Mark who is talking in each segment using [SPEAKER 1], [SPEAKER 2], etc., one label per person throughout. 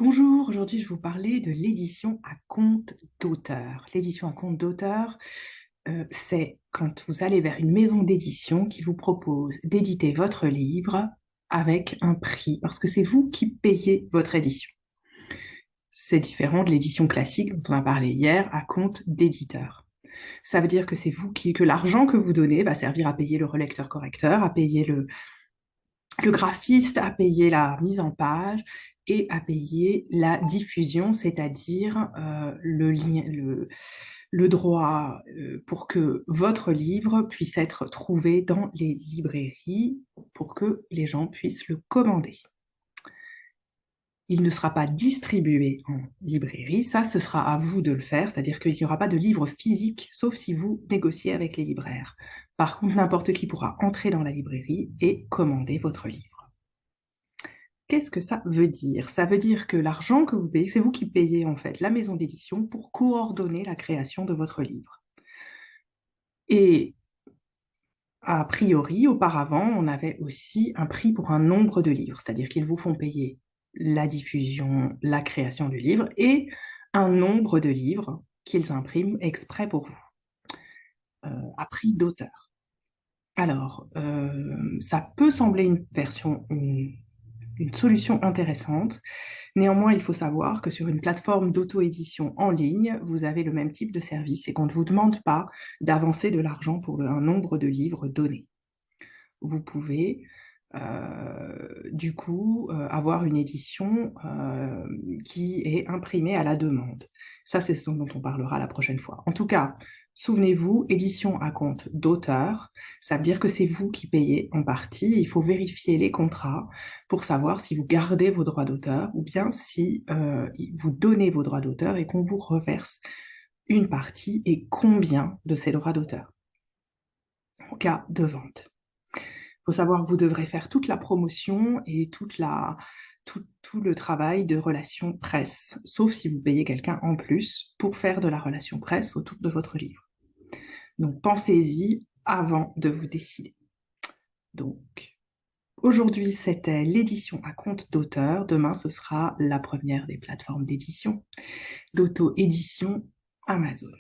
[SPEAKER 1] Bonjour, aujourd'hui je vais vous parler de l'édition à compte d'auteur. L'édition à compte d'auteur, c'est quand vous allez vers une maison d'édition qui vous propose d'éditer votre livre avec un prix, parce que c'est vous qui payez votre édition. C'est différent de l'édition classique dont on a parlé hier, à compte d'éditeur. Ça veut dire que c'est vous que l'argent que vous donnez va servir à payer le relecteur-correcteur, à payer le graphiste, à payer la mise en page et à payer la diffusion, c'est-à-dire le droit pour que votre livre puisse être trouvé dans les librairies pour que les gens puissent le commander. Il ne sera pas distribué en librairie, ça ce sera à vous de le faire, c'est-à-dire qu'il n'y aura pas de livre physique, sauf si vous négociez avec les libraires. Par contre, n'importe qui pourra entrer dans la librairie et commander votre livre. Qu'est-ce que ça veut dire? Ça veut dire que l'argent que vous payez, c'est vous qui payez en fait la maison d'édition pour coordonner la création de votre livre. Et a priori, auparavant, on avait aussi un prix pour un nombre de livres, c'est-à-dire qu'ils vous font payer la diffusion, la création du livre et un nombre de livres qu'ils impriment exprès pour vous, à prix d'auteur. Alors, ça peut sembler une solution intéressante. Néanmoins, il faut savoir que sur une plateforme d'auto-édition en ligne, vous avez le même type de service et qu'on ne vous demande pas d'avancer de l'argent pour un nombre de livres donné. Vous pouvez du coup avoir une édition qui est imprimée à la demande. Ça, c'est ce dont on parlera la prochaine fois. En tout cas, souvenez-vous, édition à compte d'auteur, ça veut dire que c'est vous qui payez en partie. Il faut vérifier les contrats pour savoir si vous gardez vos droits d'auteur ou bien si vous donnez vos droits d'auteur et qu'on vous reverse une partie et combien de ces droits d'auteur en cas de vente. Il faut savoir que vous devrez faire toute la promotion et tout le travail de relation presse, sauf si vous payez quelqu'un en plus pour faire de la relation presse autour de votre livre. Donc pensez-y avant de vous décider. Donc aujourd'hui c'était l'édition à compte d'auteur, demain ce sera la première des plateformes d'édition, d'auto-édition Amazon.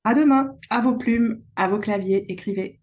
[SPEAKER 1] À demain, à vos plumes, à vos claviers, écrivez.